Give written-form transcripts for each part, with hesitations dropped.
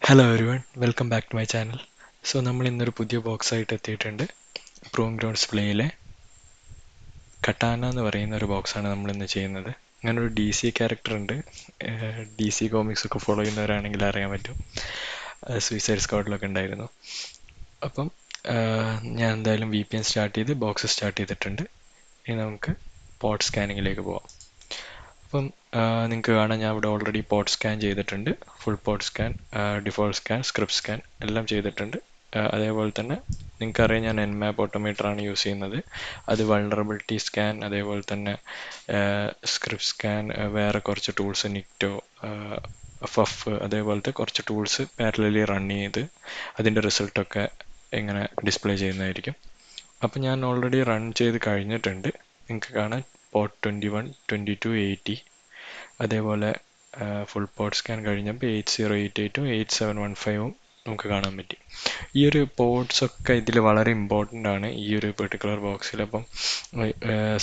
Hello everyone, welcome back to my channel. നമ്മൾ ഇന്നൊരു പുതിയ ബോക്സ് ആയിട്ട് എത്തിയിട്ടുണ്ട്. പ്രൂം ഗ്രൗണ്ട്സ് പ്ലേയിലെ കട്ടാന എന്ന് പറയുന്ന ഒരു ബോക്സാണ് നമ്മൾ ഇന്ന് ചെയ്യുന്നത്. അങ്ങനെ ഒരു ഡി സി ക്യാരക്ടർ ഉണ്ട്. ഡി സി കോമിക്സ് ഒക്കെ ഫോളോ ചെയ്യുന്നവരാണെങ്കിൽ അറിയാൻ പറ്റും. സൂയിസൈഡ് സ്ക്വാഡിലൊക്കെ ഉണ്ടായിരുന്നു. അപ്പം ഞാൻ എന്തായാലും VPN സ്റ്റാർട്ട് ചെയ്ത് ബോക്സ് സ്റ്റാർട്ട് ചെയ്തിട്ടുണ്ട്. ഇനി നമുക്ക് പോർട്ട് സ്കാനിങ്ങിലേക്ക് പോവാം. അപ്പം നിങ്ങൾക്ക് കാണാം, ഞാൻ ഇവിടെ ഓൾറെഡി പോർട്ട് സ്കാൻ ചെയ്തിട്ടുണ്ട്. Full port scan, default scan, script scan എല്ലാം ചെയ്തിട്ടുണ്ട്. അതേപോലെ തന്നെ നിങ്ങൾക്കറിയാം, ഞാൻ Nmap ഓട്ടോമേറ്റർ ആണ് യൂസ് ചെയ്യുന്നത്. അത് വൾണറബിലിറ്റി സ്കാൻ, അതേപോലെ തന്നെ സ്ക്രിപ്റ്റ് സ്കാൻ, വേറെ കുറച്ച് ടൂൾസ് നിക്റ്റോ, ഫഫ്, അതേപോലത്തെ കുറച്ച് ടൂൾസ് പാരലലി റൺ ചെയ്ത് അതിൻ്റെ റിസൾട്ടൊക്കെ ഇങ്ങനെ ഡിസ്പ്ലേ ചെയ്യുന്നതായിരിക്കും. അപ്പം ഞാൻ ഓൾറെഡി റൺ ചെയ്ത് കഴിഞ്ഞിട്ടുണ്ട്. നിങ്ങൾക്ക് കാണാം പോർട്ട് 21, 22, 80, അതേപോലെ ഫുൾ പോർട്ട് സ്കാൻ കഴിഞ്ഞപ്പോൾ 8088ഉം 8715ഉം നമുക്ക് കാണാൻ പറ്റി. ഈ ഒരു പോർട്സ് ഒക്കെ ഇതിൽ വളരെ ഇമ്പോർട്ടൻ്റ് ആണ് ഈ ഒരു പെർട്ടിക്കുലർ ബോക്സിൽ. അപ്പം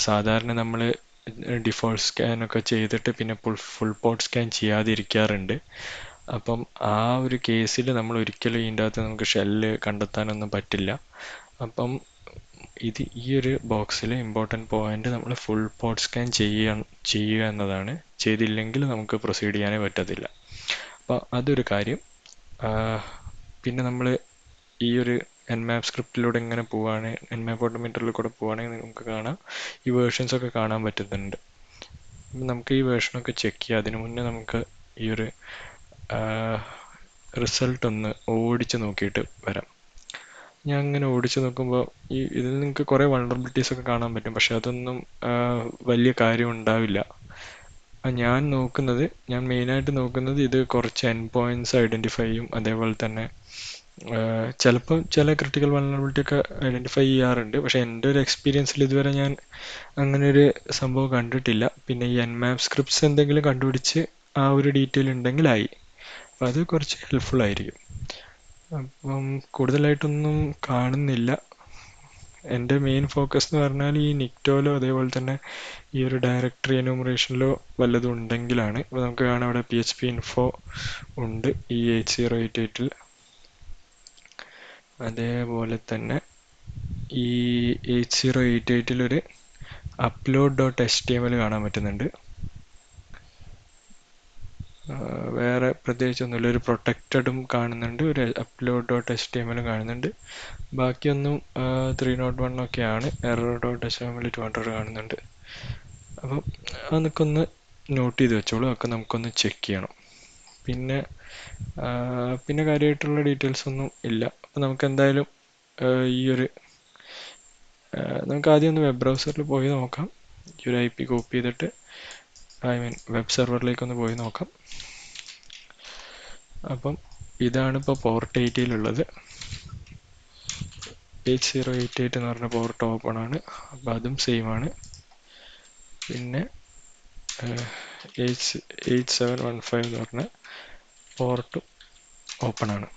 സാധാരണ നമ്മൾ ഡിഫോൾട്ട് സ്കാനൊക്കെ ചെയ്തിട്ട് പിന്നെ ഫുൾ പോർട്ട് സ്കാൻ ചെയ്യാതിരിക്കാറുണ്ട്. അപ്പം ആ ഒരു കേസിൽ നമ്മൾ ഒരിക്കലും ഇതിൻ്റെ അകത്ത് നമുക്ക് ഷെല്ല് കണ്ടെത്താനൊന്നും പറ്റില്ല. അപ്പം ഈ ഒരു ബോക്സിൽ ഇമ്പോർട്ടൻറ്റ് പോയിന്റ് നമ്മൾ ഫുൾ പോർട്ട് സ്കാൻ ചെയ്യുക എന്നതാണ്. ചെയ്തില്ലെങ്കിൽ നമുക്ക് പ്രൊസീഡ് ചെയ്യാനേ പറ്റത്തില്ല. അപ്പോൾ അതൊരു കാര്യം. പിന്നെ നമ്മൾ ഈ ഒരു Nmap സ്ക്രിപ്റ്റിലൂടെ ഇങ്ങനെ പോവുകയാണ്, Nmap ഓട്ടോമേറ്ററിൽ കൂടെ പോവുകയാണെങ്കിൽ നമുക്ക് കാണാം ഈ വേർഷൻസ് ഒക്കെ കാണാൻ പറ്റുന്നുണ്ട്. നമുക്ക് ഈ വേർഷനൊക്കെ ചെക്ക് ചെയ്യാം. അതിനു മുന്നേ നമുക്ക് ഈ ഒരു റിസൾട്ട് ഒന്ന് ഓടിച്ച് നോക്കിയിട്ട് വരാം. ഞാൻ അങ്ങനെ ഓടിച്ചു നോക്കുമ്പോൾ ഇതിൽ നിങ്ങൾക്ക് കുറേ വൾണറബിലിറ്റീസ് ഒക്കെ കാണാൻ പറ്റും. പക്ഷെ അതൊന്നും വലിയ കാര്യം ഉണ്ടാവില്ല. ഞാൻ മെയിനായിട്ട് നോക്കുന്നത് ഇത് കുറച്ച് എൻഡ് പോയിന്റ്സ് ഐഡൻറ്റിഫൈ ചെയ്യും. അതേപോലെ തന്നെ ചിലപ്പം ചില ക്രിട്ടിക്കൽ വൾണറബിലിറ്റി ഒക്കെ ഐഡൻറ്റിഫൈ ചെയ്യാറുണ്ട്. പക്ഷെ എൻ്റെ ഒരു എക്സ്പീരിയൻസിൽ ഇതുവരെ ഞാൻ അങ്ങനെ ഒരു സംഭവം കണ്ടിട്ടില്ല. പിന്നെ ഈ Nmap സ്ക്രിപ്റ്റ്സ് എന്തെങ്കിലും കണ്ടുപിടിച്ച് ആ ഒരു ഡീറ്റെയിൽ ഉണ്ടെങ്കിലായി. അപ്പം അത് കുറച്ച് ഹെൽപ്ഫുൾ ആയിരിക്കും. അപ്പം കൂടുതലായിട്ടൊന്നും കാണുന്നില്ല. എൻ്റെ മെയിൻ ഫോക്കസ് എന്ന് പറഞ്ഞാൽ ഈ നിക്റ്റോയിലോ അതേപോലെ തന്നെ ഈ ഒരു ഡയറക്ടറി എന്യൂമറേഷനിലോ വല്ലതും ഉണ്ടെങ്കിലാണ്. അപ്പോൾ നമുക്ക് കാണാം അവിടെ PHP info ഉണ്ട് ഈ 8088ൽ. അതേപോലെ തന്നെ ഈ 8088ൽ ഒരു upload.html കാണാൻ പറ്റുന്നുണ്ട്. വേറെ പ്രത്യേകിച്ചൊന്നുമില്ല. ഒരു പ്രൊട്ടക്റ്റഡും കാണുന്നുണ്ട്, ഒരു upload.html കാണുന്നുണ്ട്. ബാക്കിയൊന്നും 301 ഒക്കെയാണ്. error.html 200 കാണുന്നുണ്ട്. അപ്പം അതൊക്കെ ഒന്ന് നോട്ട് ചെയ്ത് വെച്ചോളൂ. അതൊക്കെ നമുക്കൊന്ന് ചെക്ക് ചെയ്യണം. പിന്നെ കാര്യമായിട്ടുള്ള ഡീറ്റെയിൽസ് ഒന്നും ഇല്ല. അപ്പം നമുക്ക് എന്തായാലും നമുക്ക് ആദ്യം ഒന്ന് വെബ് ബ്രൗസറിൽ പോയി നോക്കാം. ഈ ഒരു IP കോപ്പി ചെയ്തിട്ട് വെബ് സെർവറിലേക്കൊന്ന് പോയി നോക്കാം. അപ്പം ഇതാണ് ഇപ്പോൾ പോർട്ട് 80യിലുള്ളത്. 8088 എന്ന് പറഞ്ഞ പോർട്ട് ഓപ്പൺ ആണ്. അപ്പം അതും സെയിം ആണ്. പിന്നെ 8715 എന്ന് പറഞ്ഞ പോർട്ടും ഓപ്പൺ ആണ്.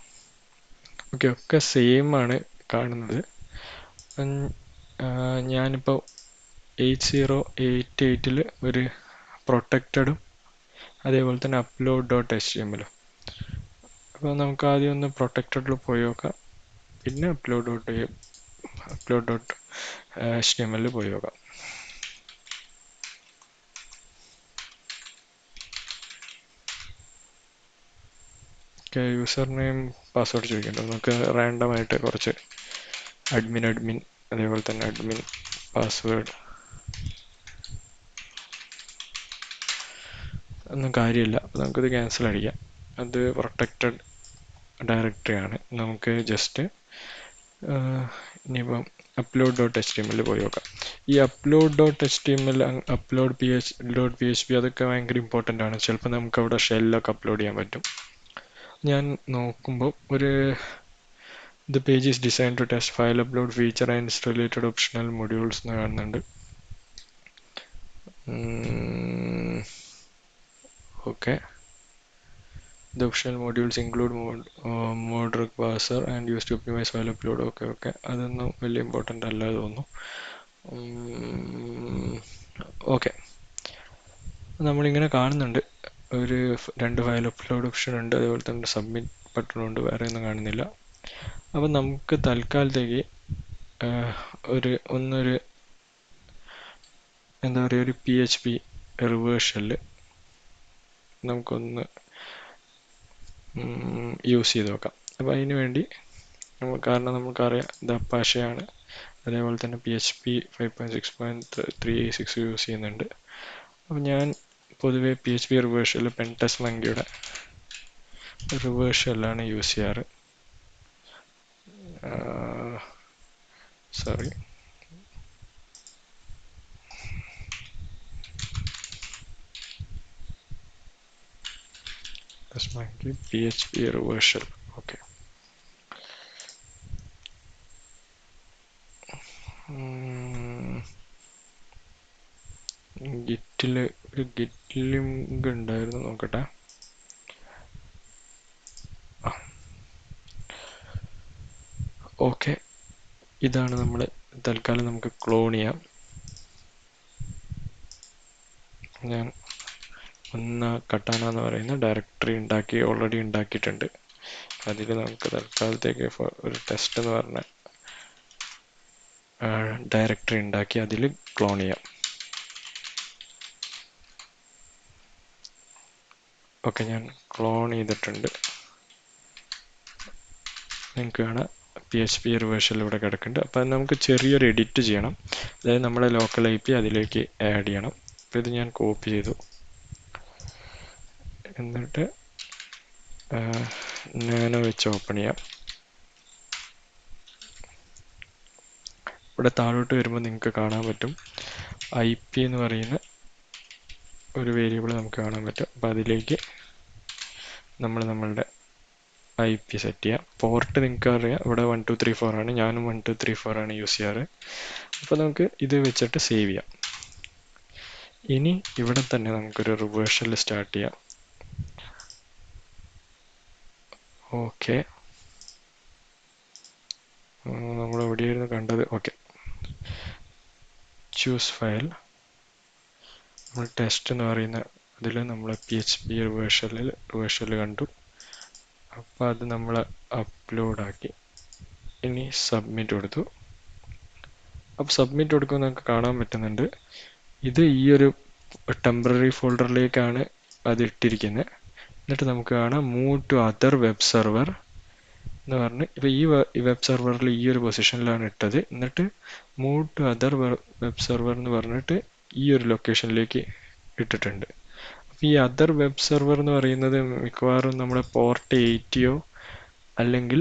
ഓക്കെ, ഒക്കെ സെയിം ആണ് കാണുന്നത്. ഞാനിപ്പോൾ 8088ൽ ഒരു പ്രൊട്ടക്റ്റഡും അതേപോലെ തന്നെ upload.html. അപ്പോൾ നമുക്ക് ആദ്യം ഒന്ന് പ്രൊട്ടക്റ്റഡിൽ പോയി നോക്കാം. പിന്നെ upload.html പോയി നോക്കാം. യൂസർ നെയിം പാസ്വേഡ് ചോദിക്കേണ്ടത്. നമുക്ക് റാൻഡം ആയിട്ട് കുറച്ച് അഡ്മിൻ അതേപോലെ തന്നെ അഡ്മിൻ പാസ്വേഡ് ഒന്നും കാര്യമില്ല. അപ്പോൾ നമുക്കിത് ക്യാൻസൽ അടിക്കാം. അത് പ്രൊട്ടക്റ്റഡ് ഡയറക്ടറി ആണ്. നമുക്ക് ജസ്റ്റ് ഇനിയിപ്പം upload.html പോയി നോക്കാം. ഈ upload.html, upload.php അതൊക്കെ ഭയങ്കര ഇമ്പോർട്ടൻ്റ് ആണ്. ചിലപ്പോൾ നമുക്ക് അവിടെ ഷെല്ലൊക്കെ അപ്ലോഡ് ചെയ്യാൻ പറ്റും. ഞാൻ നോക്കുമ്പോൾ the page is designed to test file upload feature and its related optional modules എന്ന് കാണുന്നുണ്ട്. Okay. The optional modules include mode parser and used to optimize file upload. Okay. അതൊന്നും വലിയ ഇമ്പോർട്ടൻ്റ് അല്ല തോന്നുന്നു. ഓക്കെ, നമ്മളിങ്ങനെ കാണുന്നുണ്ട് ഒരു 2 ഫയൽ അപ്ലോഡ് ഓപ്ഷൻ ഉണ്ട്. അതേപോലെ തന്നെ സബ്മിറ്റ് ബട്ടൺ കൊണ്ട് വേറെ ഒന്നും കാണുന്നില്ല. അപ്പം നമുക്ക് തൽക്കാലത്തേക്ക് ഒന്നൊരു എന്താ പറയുക, ഒരു PHP റിവേഴ്സ് ഷെല്ല് നമുക്കൊന്ന് യൂസ് ചെയ്ത് നോക്കാം. അപ്പോൾ അതിന് വേണ്ടി കാരണം നമുക്കറിയാം ഇത് അപ്പാഷെയാണ്, അതേപോലെ തന്നെ PHP 5.6.36 യൂസ് ചെയ്യുന്നുണ്ട്. അപ്പോൾ ഞാൻ പൊതുവെ PHP റിവേഴ്സ് ഷെല്ല് പെൻടെസ്റ്റ് മങ്കിയുടെ റിവേഴ്സ് ഷെല്ലാണ് യൂസ് ചെയ്യാറ്. Sorry, PHP reverse shell. Okay, ഗിറ്റിൽ ഒരു ഗിറ്റ് ലിങ്ക് ഉണ്ടായിരുന്നു, നോക്കട്ടെ. ഓക്കെ, ഇതാണ് നമ്മൾ തൽക്കാലം നമുക്ക് ക്ലോൺ ചെയ്യാം. ഞാൻ കട്ടാന എന്ന് പറയുന്ന ഡയറക്ടറി ഓൾറെഡി ഉണ്ടാക്കിയിട്ടുണ്ട്. അതിൽ നമുക്ക് തൽക്കാലത്തേക്ക് ഒരു ടെസ്റ്റ് എന്ന് പറഞ്ഞ ഡയറക്ടറി ഉണ്ടാക്കി അതിൽ ക്ലോൺ ചെയ്യാം. ഓക്കെ, ഞാൻ ക്ലോൺ ചെയ്തിട്ടുണ്ട്. നിങ്ങൾക്ക് കാണാം PHP റിവേഴ്സൽ ഇവിടെ കിടക്കുന്നുണ്ട്. അപ്പം നമുക്ക് ചെറിയൊരു എഡിറ്റ് ചെയ്യണം. അതായത് നമ്മുടെ ലോക്കൽ IP അതിലേക്ക് ആഡ് ചെയ്യണം. അപ്പോൾ ഇത് ഞാൻ കോപ്പി ചെയ്തു. എന്നിട്ട് നാനോ വെച്ച് ഓപ്പൺ ചെയ്യാം. ഇവിടെ താഴോട്ട് വരുമ്പോൾ നിങ്ങൾക്ക് കാണാൻ പറ്റും IP എന്ന് പറയുന്ന ഒരു വേരിയബിൾ നമുക്ക് കാണാൻ പറ്റും. അപ്പോൾ അതിലേക്ക് നമ്മളുടെ IP സെറ്റ് ചെയ്യാം. പോർട്ട് നിങ്ങൾക്ക് അറിയാം, ഇവിടെ 1234 ആണ്. ഞാനും 1234 ആണ് യൂസ് ചെയ്യാറ്. അപ്പോൾ നമുക്ക് ഇത് വെച്ചിട്ട് സേവ് ചെയ്യാം. ഇനി ഇവിടെ തന്നെ നമുക്കൊരു റിവേഴ്സൽ സ്റ്റാർട്ട് ചെയ്യാം. ഓക്കെ, നമ്മൾ എവിടെയായിരുന്നു കണ്ടത്? Okay, choose file. നമ്മൾ ടെസ്റ്റ് എന്ന് പറയുന്ന അതിൽ നമ്മൾ PHP റിവേഴ്സൽ കണ്ടു. അപ്പോൾ അത് നമ്മൾ അപ്ലോഡാക്കി. ഇനി സബ്മിറ്റ് കൊടുത്തു. അപ്പോൾ സബ്മിറ്റ് കൊടുക്കുമ്പോൾ നമുക്ക് കാണാൻ പറ്റുന്നുണ്ട് ഇത് ഈ ഒരു ടെമ്പററി ഫോൾഡറിലേക്കാണ് അത് ഇട്ടിരിക്കുന്നത്. എന്നിട്ട് നമുക്ക് കാണാം move to other web server എന്ന് പറഞ്ഞ്, ഇപ്പോൾ ഈ വെബ് സെർവറിൽ ഈ ഒരു പൊസിഷനിലാണ് ഇട്ടത്. എന്നിട്ട് move to other web server എന്ന് പറഞ്ഞിട്ട് ഈ ഒരു ലൊക്കേഷനിലേക്ക് ഇട്ടിട്ടുണ്ട്. അപ്പോൾ ഈ അതർ വെബ് സെർവർ എന്ന് പറയുന്നത് മിക്കവാറും നമ്മുടെ പോർട്ട് 80 അല്ലെങ്കിൽ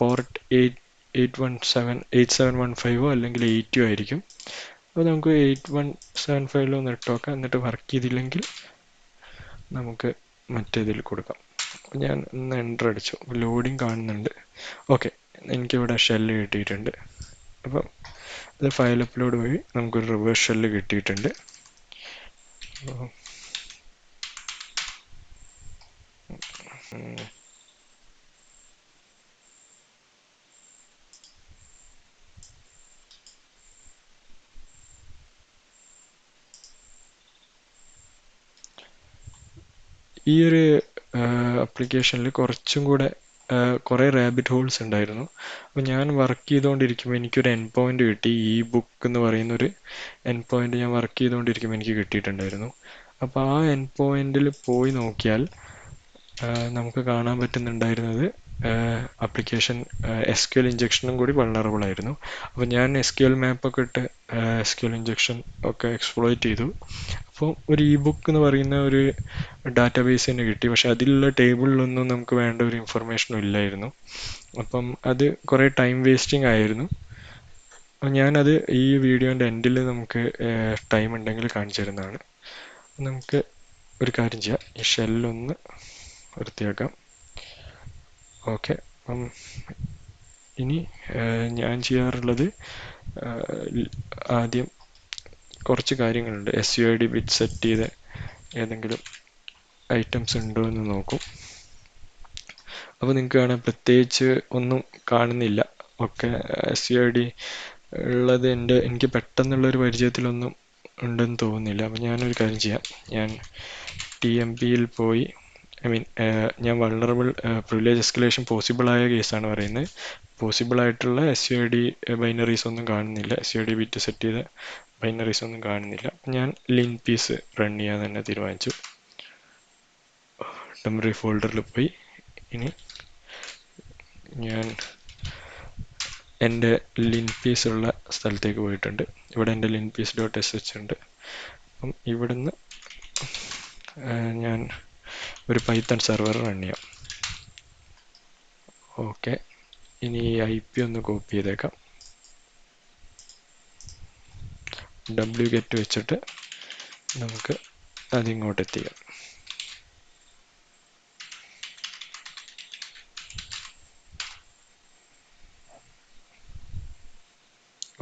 പോർട്ട് 8715 അല്ലെങ്കിൽ 80 ആയിരിക്കും. അപ്പോൾ നമുക്ക് 8175 ഒന്ന് ഇട്ട് നോക്കാം. എന്നിട്ട് വർക്ക് ചെയ്തില്ലെങ്കിൽ നമുക്ക് മറ്റേതിൽ കൊടുക്കാം. ഞാൻ ഒന്ന് എൻ്റർ അടിച്ചു, ലോഡിങ് കാണുന്നുണ്ട്. ഓക്കെ, എനിക്കിവിടെ ഷെല്ല് കിട്ടിയിട്ടുണ്ട്. അപ്പം അത് ഫയൽ അപ്ലോഡ് വഴി നമുക്കൊരു റിവേഴ്സ് ഷെല്ല് കിട്ടിയിട്ടുണ്ട്. ഈ ഒരു ആപ്ലിക്കേഷനിൽ കുറച്ചും കൂടെ കുറേ റാബിറ്റ് ഹോൾസ് ഉണ്ടായിരുന്നു. അപ്പോൾ ഞാൻ വർക്ക് ചെയ്തുകൊണ്ടിരിക്കുമ്പോൾ എനിക്കൊരു എൻ പോയിന്റ് കിട്ടി. ഈ ബുക്ക് എന്ന് പറയുന്നൊരു എൻ പോയിന്റ് ഞാൻ വർക്ക് ചെയ്തുകൊണ്ടിരിക്കുമ്പോൾ എനിക്ക് കിട്ടിയിട്ടുണ്ടായിരുന്നു. അപ്പോൾ ആ എൻ പോയിന്റിൽ പോയി നോക്കിയാൽ നമുക്ക് കാണാൻ പറ്റുന്നുണ്ടായിരുന്നത് ആപ്ലിക്കേഷൻ SQL ഇഞ്ചക്ഷനും കൂടി വൾണറബിൾ ആയിരുന്നു. അപ്പോൾ ഞാൻ SQL മാപ്പൊക്കെ ഇട്ട് SQL ഇഞ്ചക്ഷൻ ഒക്കെ എക്സ്പ്ലോയിറ്റ് ചെയ്തു. അപ്പോൾ ഒരു ബുക്ക് എന്ന് പറയുന്ന ഒരു ഡാറ്റാബേസ് തന്നെ കിട്ടി. പക്ഷെ അതിലുള്ള ടേബിളിലൊന്നും നമുക്ക് വേണ്ട ഒരു ഇൻഫർമേഷനും ഇല്ലായിരുന്നു. അപ്പം അത് കുറേ ടൈം വേസ്റ്റിംഗ് ആയിരുന്നു. ഞാനത് ഈ വീഡിയോൻ്റെ എൻഡിൽ നമുക്ക് ടൈം ഉണ്ടെങ്കിൽ കാണിച്ചു തരുന്നതാണ്. നമുക്ക് ഒരു കാര്യം ചെയ്യാം, ഈ ഷെല്ലൊന്ന് വൃത്തിയാക്കാം. ഓക്കെ, അപ്പം ഇനി ഞാൻ ചെയ്യാറുള്ളത് ആദ്യം കുറച്ച് കാര്യങ്ങളുണ്ട്. SUID ബിറ്റ് സെറ്റ് ചെയ്ത് ഏതെങ്കിലും ഐറ്റംസ് ഉണ്ടോ എന്ന് നോക്കും. അപ്പോൾ നിങ്ങൾക്ക് കാണാൻ പ്രത്യേകിച്ച് ഒന്നും കാണുന്നില്ല. ഒക്കെ SUID ഉള്ളത് എനിക്ക് പെട്ടെന്നുള്ളൊരു പരിചയത്തിലൊന്നും ഉണ്ടെന്ന് തോന്നുന്നില്ല. അപ്പോൾ ഞാനൊരു കാര്യം ചെയ്യാം, ഞാൻ TMPയിൽ പോയി ഞാൻ വൾണറബിൾ പ്രിവിലേജ് എസ്കലേഷൻ പോസിബിൾ ആയ കേസാണ് പറയുന്നത്. പോസിബിൾ ആയിട്ടുള്ള SUID ബൈനറീസ് ഒന്നും കാണുന്നില്ല, SUID ബിറ്റ് സെറ്റ് ചെയ്ത ബൈനറീസ് ഒന്നും കാണുന്നില്ല. ഞാൻ ലിൻ പീസ് റൺ ചെയ്യാൻ തന്നെ തീരുമാനിച്ചു. മെമ്മറി ഫോൾഡറിൽ പോയി ഇനി ഞാൻ എൻ്റെ ലിൻ പീസ് ഉള്ള സ്ഥലത്തേക്ക് പോയിട്ടുണ്ട്. ഇവിടെ എൻ്റെ ലിൻ പീസ് .sh ഉണ്ട്. അപ്പം ഇവിടുന്ന് ഞാൻ ഒരു പൈത്തൺ സെർവർ റൺ ചെയ്യാം. ഓക്കെ, ഇനി ഈ IP ഒന്ന് കോപ്പി ചെയ്തേക്കാം. wget വെച്ചിട്ട് നമുക്ക് അതിങ്ങോട്ട് എത്തിക്കാം.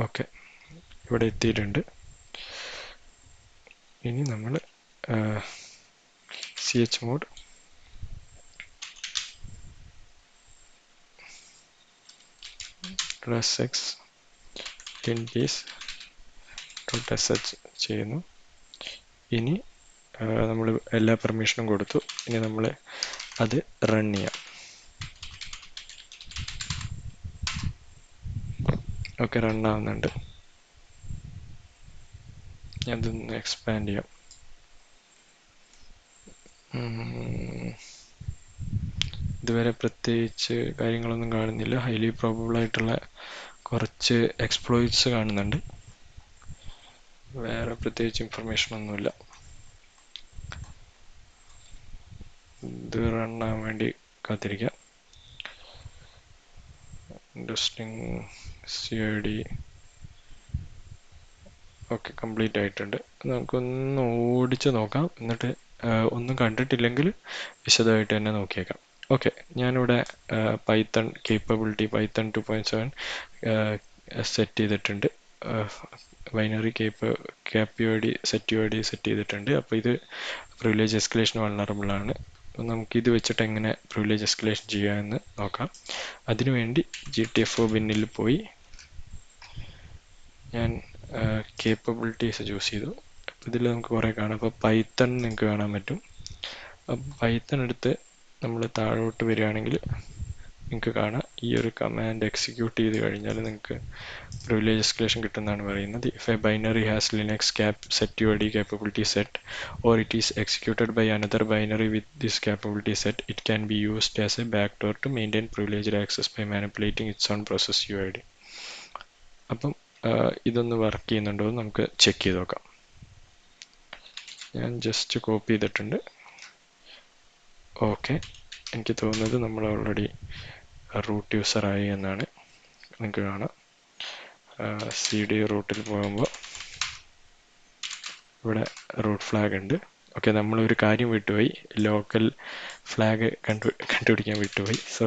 ഓക്കെ, ഇവിടെ എത്തിയിട്ടുണ്ട്. ഇനി നമ്മൾ chmod +x linpiece.sh ചെയ്യുന്നു. ഇനി നമ്മൾ എല്ലാ പെർമിഷനും കൊടുത്തു. ഇനി നമ്മൾ അത് റൺ ചെയ്യാം. ഓക്കെ, റൺ ആവുന്നുണ്ട്. ഞാൻ ഇതൊന്ന് എക്സ്പാൻഡ് ചെയ്യാം. ഇതുവരെ പ്രത്യേകിച്ച് കാര്യങ്ങളൊന്നും കാണുന്നില്ല. ഹൈലി പ്രോബബിൾ ആയിട്ടുള്ള കുറച്ച് എക്സ്പ്ലോയിറ്റ്സ് കാണുന്നുണ്ട്. വേറെ പ്രത്യേകിച്ച് ഇൻഫർമേഷൻ ഒന്നുമില്ല. ഇത് റൺ ആവാൻ വേണ്ടി കാത്തിരിക്കാം. ഇൻട്രസ്റ്റിംഗ് CID ഓക്കെ, കംപ്ലീറ്റ് ആയിട്ടുണ്ട്. നമുക്കൊന്ന് ഓടിച്ച് നോക്കാം. എന്നിട്ട് ഒന്നും കണ്ടിട്ടില്ലെങ്കിൽ വിശദമായിട്ട് തന്നെ നോക്കിയേക്കാം. ഓക്കെ, ഞാനിവിടെ പൈത്തൺ കേപ്പബിലിറ്റി പൈത്തൺ 2.7 സെറ്റ് ചെയ്തിട്ടുണ്ട്. ബൈനറി CAPUID SETUID സെറ്റ് ചെയ്തിട്ടുണ്ട്. അപ്പോൾ ഇത് പ്രിവിലേജ് എസ്കലേഷൻ വൾണറബിൾ ആണ്. അപ്പോൾ നമുക്കിത് വെച്ചിട്ട് എങ്ങനെ പ്രിവിലേജ് എസ്കലേഷൻ ചെയ്യാമെന്ന് നോക്കാം. അതിനുവേണ്ടി GTFO ബിന്നിൽ പോയി ഞാൻ കേപ്പബിലിറ്റീസ് ചൂസ് ചെയ്തു. ഇതിൽ നമുക്ക് കുറേ കാണാം. അപ്പോൾ പൈത്തൺ നിങ്ങൾക്ക് കാണാൻ പറ്റും. അപ്പോൾ പൈത്തൺ എടുത്ത് നമ്മൾ താഴോട്ട് വരികയാണെങ്കിൽ നിങ്ങൾക്ക് കാണാം ഈ ഒരു കമാൻഡ് എക്സിക്യൂട്ട് ചെയ്ത് കഴിഞ്ഞാൽ നിങ്ങൾക്ക് പ്രിവിലേജ് എസ്കലേഷൻ കിട്ടുന്നതാണ് പറയുന്നത്. If A binary has Linux SETUID capability set or it is executed by another binary with this capability set, it can be used as a backdoor to maintain privileged access by manipulating its own process UID. അപ്പം ഇതൊന്ന് work ചെയ്യുന്നുണ്ടോ എന്ന് നമുക്ക് check ചെയ്ത് നോക്കാം. ഞാൻ just copy ചെയ്തിട്ടുണ്ട്. Okay, എനിക്ക് തോന്നുന്നത് നമ്മൾ ഓൾറെഡി റൂട്ട് യൂസറായി എന്നാണ്. നിങ്ങൾക്ക് കാണാം CD റൂട്ടിൽ പോകുമ്പോൾ ഇവിടെ റൂട്ട് ഫ്ലാഗ് ഉണ്ട്. ഓക്കെ, നമ്മളൊരു കാര്യം വിട്ടുപോയി, ലോക്കൽ ഫ്ലാഗ് കണ്ടുപിടിക്കാൻ വിട്ടുപോയി. സോ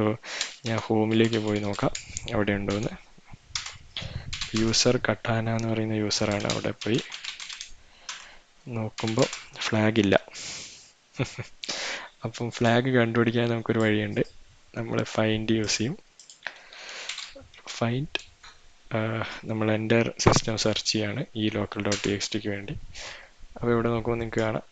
ഞാൻ ഹോമിലേക്ക് പോയി നോക്കാം അവിടെ ഉണ്ടോയെന്ന്. യൂസർ കട്ടാന എന്ന് പറയുന്ന യൂസറാണ്. അവിടെ പോയി നോക്കുമ്പോൾ ഫ്ലാഗ് ഇല്ല. അപ്പം ഫ്ലാഗ് കണ്ടുപിടിക്കാൻ നമുക്കൊരു വഴിയുണ്ട്. നമ്മൾ ഫൈൻഡ് യൂസ് ചെയ്യും. ഫൈൻഡ് നമ്മൾ എൻ്റെ സിസ്റ്റം സെർച്ച് ചെയ്യാണ് ഈ local.txt വേണ്ടി. അപ്പോൾ ഇവിടെ നോക്കുമ്പോൾ നിങ്ങൾക്ക് കാണാം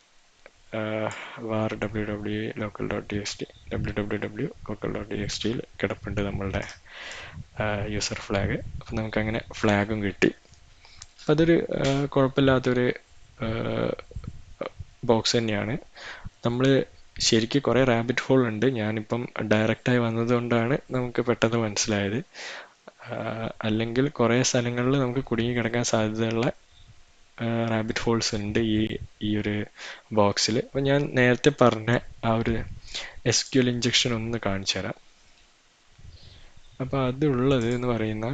var www local.txt www local.txt കിടപ്പുണ്ട് നമ്മളുടെ യൂസർ ഫ്ലാഗ്. അപ്പം നമുക്കങ്ങനെ ഫ്ലാഗും കിട്ടി. അപ്പം അതൊരു കുഴപ്പമില്ലാത്തൊരു ബോക്സ് തന്നെയാണ്. നമ്മൾ ശരിക്കും കുറേ റാബിറ്റ് ഹോൾ ഉണ്ട്. ഞാനിപ്പം ഡയറക്റ്റായി വന്നതുകൊണ്ടാണ് നമുക്ക് പെട്ടെന്ന് മനസ്സിലായത്. അല്ലെങ്കിൽ കുറേ സ്ഥലങ്ങളിൽ നമുക്ക് കുടുങ്ങി കിടക്കാൻ സാധ്യതയുള്ള റാബിറ്റ് ഹോൾസ് ഉണ്ട് ഈ ഒരു ബോക്സിൽ. അപ്പം ഞാൻ നേരത്തെ പറഞ്ഞ ആ ഒരു SQL ഇഞ്ചക്ഷൻ ഒന്ന് കാണിച്ചു തരാം. അപ്പം അതുള്ളത് എന്ന് പറയുന്ന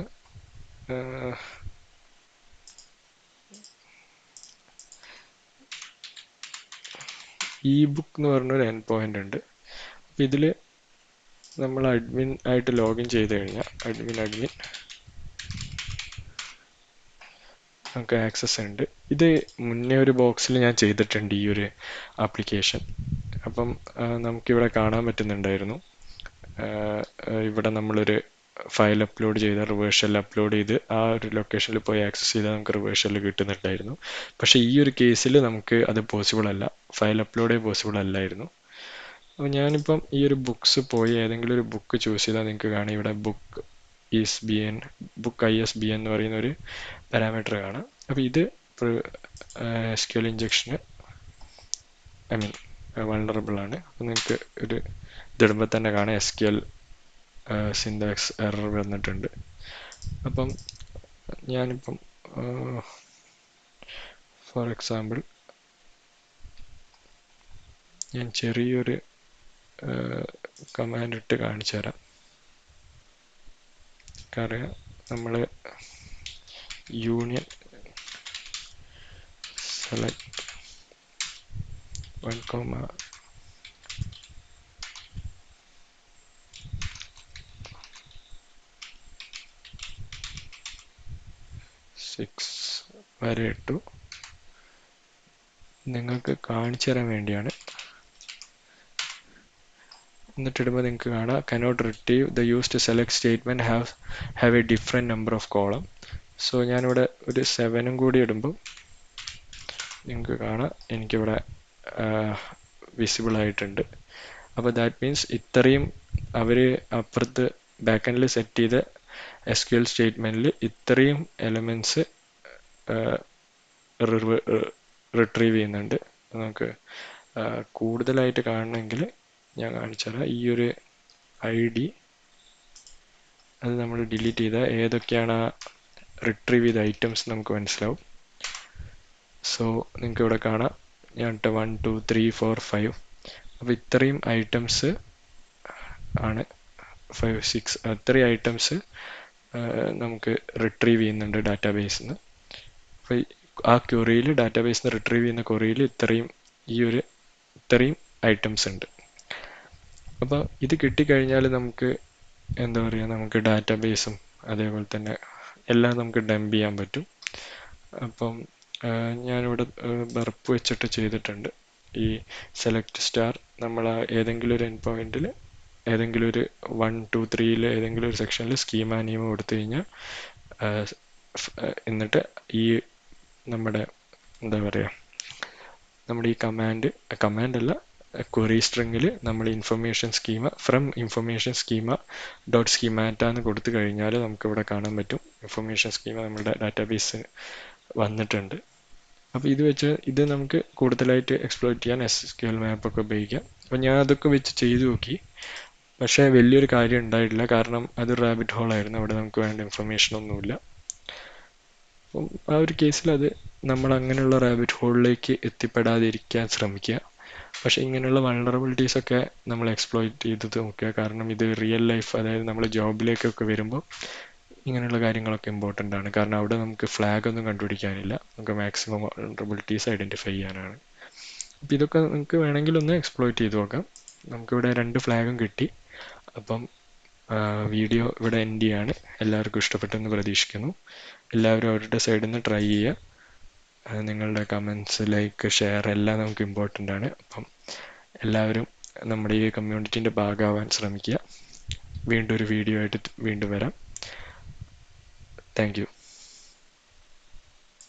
e-book എന്ന് പറഞ്ഞൊരു എൻഡ് പോയിന്റ് ഉണ്ട്. അപ്പം ഇതിൽ നമ്മൾ അഡ്മിൻ ആയിട്ട് ലോഗിൻ ചെയ്ത് കഴിഞ്ഞാൽ അഡ്മിൻ നമുക്ക് ആക്സസ് ഉണ്ട്. ഇത് മുന്നേ ഒരു ബോക്സിൽ ഞാൻ ചെയ്തിട്ടുണ്ട് ഈ ഒരു ആപ്ലിക്കേഷൻ. അപ്പം നമുക്കിവിടെ കാണാൻ പറ്റുന്നുണ്ടായിരുന്നു. ഇവിടെ നമ്മളൊരു ഫയൽ അപ്ലോഡ് ചെയ്താൽ റിവേഴ്സൽ അപ്ലോഡ് ചെയ്ത് ആ ഒരു ലൊക്കേഷനിൽ പോയി ആക്സസ് ചെയ്താൽ നമുക്ക് റിവേഴ്സൽ കിട്ടുന്നുണ്ടായിരുന്നു. പക്ഷേ ഈ ഒരു കേസിൽ നമുക്ക് അത് പോസിബിൾ അല്ല. ഫയൽ അപ്ലോഡേ പോസിബിൾ അല്ലായിരുന്നു. അപ്പോൾ ഞാനിപ്പം ഈ ഒരു ബുക്സ് പോയി ഏതെങ്കിലും ഒരു ബുക്ക് ചൂസ് ചെയ്താൽ നിങ്ങൾക്ക് കാണാം ഇവിടെ ബുക്ക് ISBN എന്ന് പറയുന്ന ഒരു പാരാമീറ്റർ കാണാം. അപ്പോൾ ഇത് SQL ഇഞ്ചക്ഷന് വൾണറബിൾ ആണ്. അപ്പോൾ നിങ്ങൾക്ക് ഇതിടുമ്പോൾ തന്നെ കാണാം SQL സിൻടാക്സ് എറർ വന്നിട്ടുണ്ട്. അപ്പം ഞാനിപ്പം ഫോർ എക്സാമ്പിൾ ഞാൻ ചെറിയൊരു കമാൻഡ് ഇട്ട് കാണിച്ചു തരാം. കാരണം നമ്മൾ യൂണിയൻ സെലക്ട് 1, 6 വരെ ഇട്ടു. നിങ്ങൾക്ക് കാണിച്ചു തരാൻ വേണ്ടിയാണ്. എന്നിട്ടിടുമ്പോൾ നിങ്ങൾക്ക് കാണാം cannot retrieve the used select statement have a different number of column. So ഞാനിവിടെ ഒരു 7 കൂടി ഇടുമ്പോൾ നിങ്ങൾക്ക് കാണാം എനിക്കിവിടെ വിസിബിൾ ആയിട്ടുണ്ട്. അപ്പോൾ ദാറ്റ് മീൻസ് ഇത്രയും അവർ അപ്പുറത്ത് ബാക്കെൻഡിൽ സെറ്റ് ചെയ്ത SQL സ്റ്റേറ്റ്മെൻറ്റിൽ ഇത്രയും എലമെൻറ്റ്സ് റിട്രീവ് ചെയ്യുന്നുണ്ട്. നമുക്ക് കൂടുതലായിട്ട് കാണണമെങ്കിൽ ഞാൻ കാണിച്ചുതരാം. ഈ ഒരു ID അത് നമ്മൾ ഡിലീറ്റ് ചെയ്താൽ ഏതൊക്കെയാണ് ആ റിട്രീവ് ചെയ്ത ഐറ്റംസ് നമുക്ക് മനസ്സിലാവും. സോ നിങ്ങൾക്ക് ഇവിടെ കാണാം ഞാൻ 1, 2, 3, 4, 5. അപ്പോൾ ഇത്രയും ഐറ്റംസ് ആണ് 5, 6 അത്രയും ഐറ്റംസ് നമുക്ക് റിട്രീവ് ചെയ്യുന്നുണ്ട് ഡാറ്റാബേസിൽ നിന്ന്. അപ്പോൾ ആ ക്വറിയിൽ ഡാറ്റാബേസിൽ നിന്ന് റിട്രീവ് ചെയ്യുന്ന ക്വറിയിൽ ഇത്രയും ഐറ്റംസ് ഉണ്ട്. അപ്പോൾ ഇത് കിട്ടിക്കഴിഞ്ഞാൽ നമുക്ക് എന്താ പറയുക, നമുക്ക് ഡാറ്റാബേസും അതേപോലെ തന്നെ എല്ലാം നമുക്ക് ഡംപ് ചെയ്യാൻ പറ്റും. അപ്പം ഞാനിവിടെ ബർപ്പ് വെച്ചിട്ട് ചെയ്തിട്ടുണ്ട്. ഈ സെലക്ട് സ്റ്റാർ നമ്മൾ ഏതെങ്കിലും ഒരു എൻഡ് പോയിന്റിൽ ഏതെങ്കിലും ഒരു 1, 2, 3 ഏതെങ്കിലും ഒരു സെക്ഷനിൽ സ്കീമ നെയിം കൊടുത്തു കഴിഞ്ഞാൽ എന്നിട്ട് ഈ നമ്മുടെ എന്താ പറയുക നമ്മുടെ ഈ കമാൻഡ് അല്ല ക്വറി സ്ട്രിങ്ങിൽ നമ്മൾ information schema from information schema dot schemata എന്ന് കൊടുത്തു കഴിഞ്ഞാൽ നമുക്ക് ഇവിടെ കാണാൻ പറ്റും ഇൻഫർമേഷൻ സ്കീമ നമ്മുടെ ഡാറ്റാബേസ് വന്നിട്ടുണ്ട്. അപ്പോൾ ഇത് നമുക്ക് കൂടുതലായിട്ട് എക്സ്പ്ലോയിറ്റ് ചെയ്യാൻ SQL മാപ്പൊക്കെ ഉപയോഗിക്കാം. അപ്പോൾ ഞാൻ അതൊക്കെ വെച്ച് ചെയ്തു നോക്കി. പക്ഷേ വലിയൊരു കാര്യം ഉണ്ടായിട്ടില്ല. കാരണം അത് റാബിറ്റ് ഹോൾ ആയിരുന്നു. അവിടെ നമുക്ക് വേണ്ട ഇൻഫർമേഷൻ ഒന്നുമില്ല. അപ്പം ആ ഒരു കേസിൽ നമ്മൾ അങ്ങനെയുള്ള റാബിറ്റ് ഹോളിലേക്ക് എത്തിപ്പെടാതിരിക്കാൻ ശ്രമിക്കുക. പക്ഷേ ഇങ്ങനെയുള്ള വൾണറബിലിറ്റീസ് ഒക്കെ നമ്മൾ എക്സ്പ്ലോയിറ്റ് ചെയ്ത് നോക്കുക. കാരണം ഇത് റിയൽ ലൈഫ്, അതായത് നമ്മൾ ജോബിലേക്കൊക്കെ വരുമ്പോൾ ഇങ്ങനെയുള്ള കാര്യങ്ങളൊക്കെ ഇമ്പോർട്ടൻ്റ് ആണ്. കാരണം അവിടെ നമുക്ക് ഫ്ലാഗ് ഒന്നും കണ്ടുപിടിക്കാനില്ല, നമുക്ക് മാക്സിമം വൾണറബിലിറ്റീസ് ഐഡൻറ്റിഫൈ ചെയ്യാനാണ്. അപ്പോൾ ഇതൊക്കെ നിങ്ങൾക്ക് വേണമെങ്കിൽ ഒന്ന് എക്സ്പ്ലോയിറ്റ് ചെയ്ത് നോക്കാം. നമുക്കിവിടെ 2 ഫ്ലാഗും കിട്ടി. അപ്പം വീഡിയോ ഇവിടെ എൻഡ് ചെയ്യാണ്. എല്ലാവർക്കും ഇഷ്ടപ്പെട്ടെന്ന് പ്രതീക്ഷിക്കുന്നു. എല്ലാവരും അവരുടെ സൈഡിൽ നിന്ന് ട്രൈ ചെയ്യുക. നിങ്ങളുടെ കമൻസ്, ലൈക്ക്, ഷെയർ എല്ലാം നമുക്ക് ഇമ്പോർട്ടൻ്റ് ആണ്. അപ്പം എല്ലാവരും നമ്മുടെ ഈ കമ്മ്യൂണിറ്റീൻ്റെ ഭാഗമാവാൻ ശ്രമിക്കുക. വീണ്ടും ഒരു വീഡിയോ ആയിട്ട് വീണ്ടും വരാം. Thank you.